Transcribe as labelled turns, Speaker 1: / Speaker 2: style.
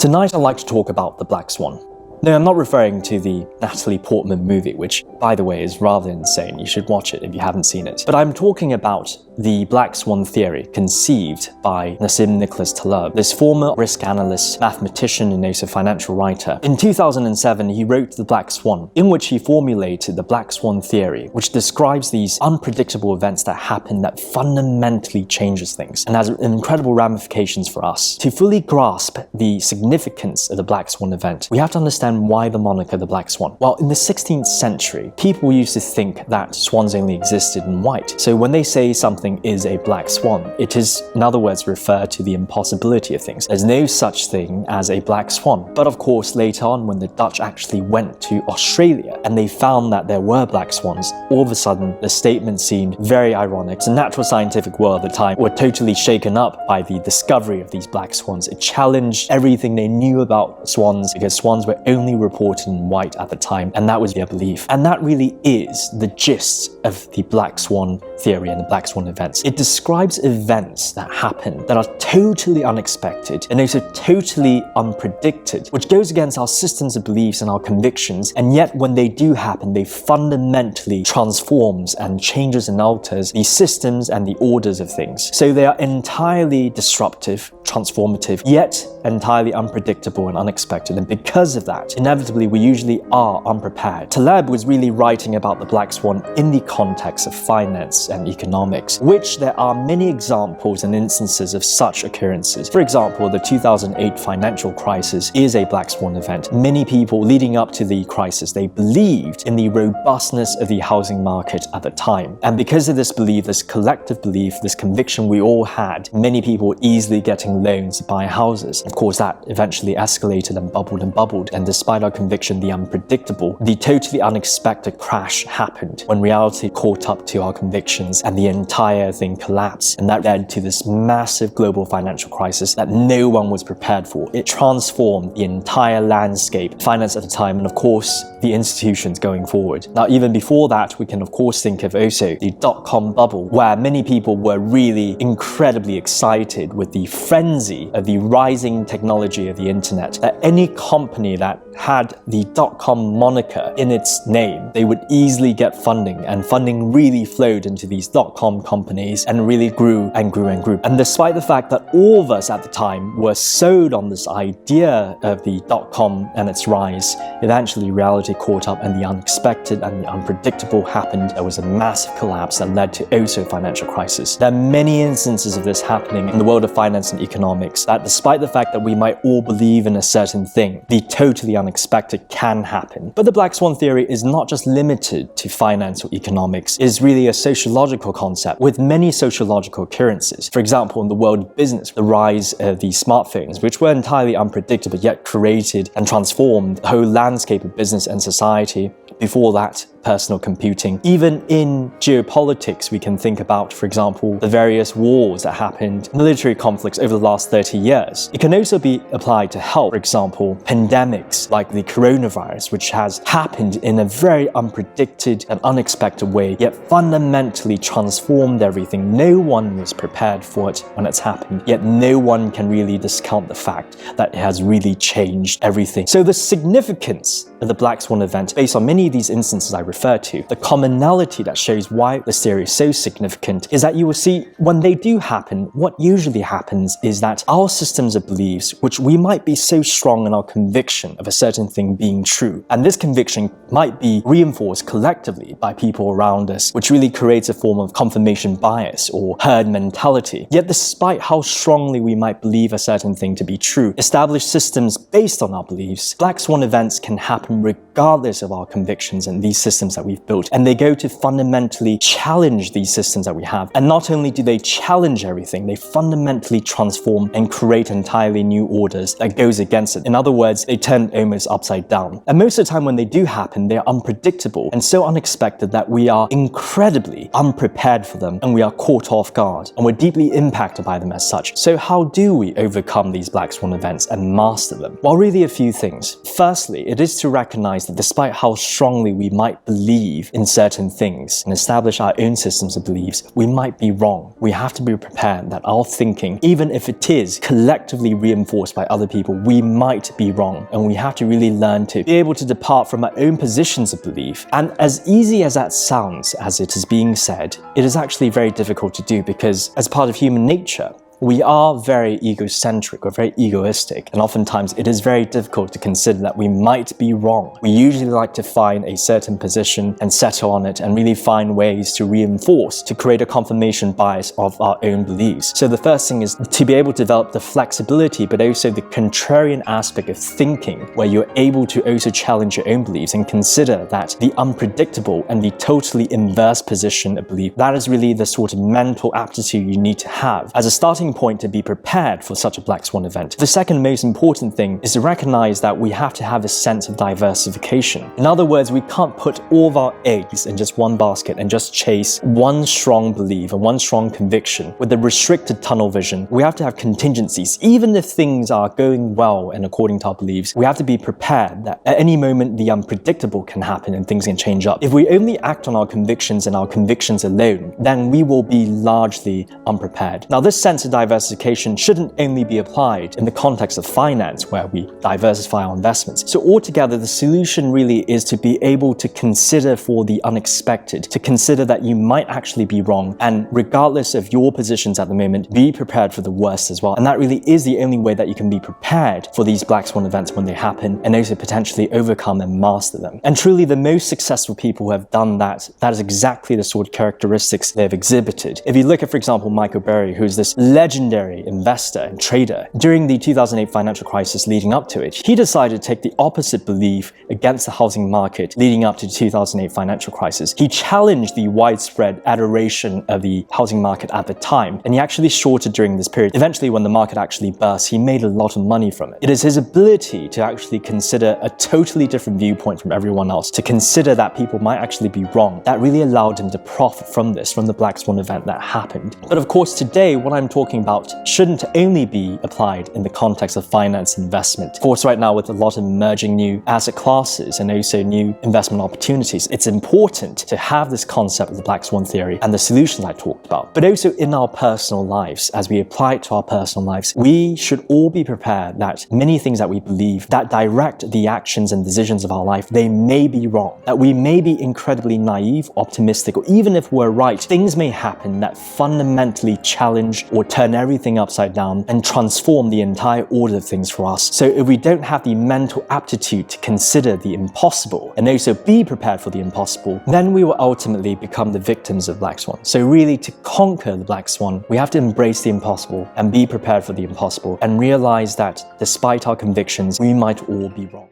Speaker 1: Tonight I'd like to talk about the Black Swan. No, I'm not referring to the Natalie Portman movie, which, by the way, is rather insane. You should watch it if you haven't seen it. But I'm talking about the Black Swan theory conceived by Nassim Nicholas Taleb, this former risk analyst, mathematician, and also financial writer. In 2007, he wrote The Black Swan, in which he formulated the Black Swan theory, which describes these unpredictable events that happen that fundamentally changes things and has incredible ramifications for us. To fully grasp the significance of the Black Swan event, we have to understand why the moniker the Black Swan. Well, in the 16th century, people used to think that swans only existed in white. So when they say something is a black swan, it is, in other words, refer to the impossibility of things. There's no such thing as a black swan. But of course, later on, when the Dutch actually went to Australia and they found that there were black swans, all of a sudden, the statement seemed very ironic. The natural scientific world at the time were totally shaken up by the discovery of these black swans. It challenged everything they knew about swans because swans were only reported in white at the time, and that was their belief. And that really is the gist of the Black Swan theory and the Black Swan events. It describes events that happen that are totally unexpected and also totally unpredicted, which goes against our systems of beliefs and our convictions, and yet when they do happen, they fundamentally transforms and changes and alters the systems and the orders of things. So they are entirely disruptive, transformative, yet entirely unpredictable and unexpected, and because of that, inevitably we usually are unprepared. Taleb was really writing about the Black Swan in the context of finance and economics, which there are many examples and instances of such occurrences. For example, the 2008 financial crisis is a Black Swan event. Many people leading up to the crisis, they believed in the robustness of the housing market at the time. And because of this belief, this collective belief, this conviction we all had, many people were easily getting loans to buy houses. Of course, that eventually escalated and bubbled, and despite our conviction, the unpredictable, the totally unexpected crash happened when reality caught up to our convictions and the entire thing collapsed, and that led to this massive global financial crisis that no one was prepared for. It transformed the entire landscape, finance at the time, and of course, the institutions going forward. Now, even before that, we can of course think of also the dot-com bubble, where many people were really incredibly excited with the frenzy of the rising technology of the internet, that any company that had the dot-com moniker in its name, they would easily get funding, and funding really flowed into these dot-com companies and really grew and grew and grew. And despite the fact that all of us at the time were sold on this idea of the dot-com and its rise, eventually reality caught up and the unexpected and the unpredictable happened. There was a massive collapse that led to also financial crisis. There are many instances of this happening in the world of finance and economics, that despite the fact that we might all believe in a certain thing, the totally unexpected can happen. But the Black Swan theory is not just limited to finance or economics. It is really a sociological concept with many sociological occurrences. For example, in the world of business, the rise of the smartphones, which were entirely unpredictable yet created and transformed the whole landscape of business and society. Before that, personal computing. Even in geopolitics, we can think about, for example, the various wars that happened, military conflicts over the last 30 years. It can also be applied to health. For example, pandemics like the coronavirus, which has happened in a very unpredicted and unexpected way, yet fundamentally transformed everything. No one was prepared for it when it's happened, yet no one can really discount the fact that it has really changed everything. So the significance of the Black Swan event, based on many of these instances I refer to, the commonality that shows why this theory is so significant is that you will see when they do happen, what usually happens is that our systems of beliefs, which we might be so strong in our conviction of a certain thing being true, and this conviction might be reinforced collectively by people around us, which really creates a form of confirmation bias or herd mentality. Yet despite how strongly we might believe a certain thing to be true, established systems based on our beliefs, Black Swan events can happen regardless of our convictions and these systems that we've built. And they go to fundamentally challenge these systems that we have. And not only do they challenge everything, they fundamentally transform and create entirely new orders that goes against it. In other words, they turn almost upside down. And most of the time when they do happen, they're unpredictable and so unexpected that we are incredibly unprepared for them and we are caught off guard and we're deeply impacted by them as such. So how do we overcome these Black Swan events and master them? Well, really a few things. Firstly, it is to recognize that despite how strongly we might believe in certain things and establish our own systems of beliefs, we might be wrong. We have to be prepared that our thinking, even if it is collectively reinforced by other people, we might be wrong. And we have to really learn to be able to depart from our own positions of belief. And as easy as that sounds, as it is being said, it is actually very difficult to do, because as part of human nature, we are very egocentric or very egoistic, and oftentimes it is very difficult to consider that we might be wrong. We usually like to find a certain position and settle on it and really find ways to reinforce, to create a confirmation bias of our own beliefs. So the first thing is to be able to develop the flexibility, but also the contrarian aspect of thinking, where you're able to also challenge your own beliefs and consider that the unpredictable and the totally inverse position of belief, that is really the sort of mental aptitude you need to have as a starting point to be prepared for such a black swan event. The second most important thing is to recognize that we have to have a sense of diversification. In other words, we can't put all of our eggs in just one basket and just chase one strong belief and one strong conviction with a restricted tunnel vision. We have to have contingencies. Even if things are going well and according to our beliefs, we have to be prepared that at any moment the unpredictable can happen and things can change up. If we only act on our convictions and our convictions alone, then we will be largely unprepared. Now, this sense of diversification shouldn't only be applied in the context of finance, where we diversify our investments. So altogether, the solution really is to be able to consider for the unexpected, to consider that you might actually be wrong, and regardless of your positions at the moment, be prepared for the worst as well. And that really is the only way that you can be prepared for these black swan events when they happen, and also potentially overcome and master them. And truly, the most successful people who have done that, that is exactly the sort of characteristics they've exhibited. If you look at, for example, Michael Burry, who's this legendary investor and trader, during the 2008 financial crisis leading up to it, he decided to take the opposite belief against the housing market leading up to the 2008 financial crisis. He challenged the widespread adoration of the housing market at the time, and he actually shorted during this period. Eventually, when the market actually burst, he made a lot of money from it. It is his ability to actually consider a totally different viewpoint from everyone else, to consider that people might actually be wrong, that really allowed him to profit from this, from the black swan event that happened. But of course, today, what I'm talking about shouldn't only be applied in the context of finance investment. Of course, right now, with a lot of emerging new asset classes and also new investment opportunities, it's important to have this concept of the black swan theory and the solutions I talked about. But also in our personal lives, as we apply it to our personal lives, we should all be prepared that many things that we believe that direct the actions and decisions of our life, they may be wrong, that we may be incredibly naive, optimistic, or even if we're right, things may happen that fundamentally challenge or turn everything upside down and transform the entire order of things for us. So if we don't have the mental aptitude to consider the impossible and also be prepared for the impossible, then we will ultimately become the victims of black swan. So really, to conquer the black swan, we have to embrace the impossible and be prepared for the impossible, and realize that despite our convictions, we might all be wrong.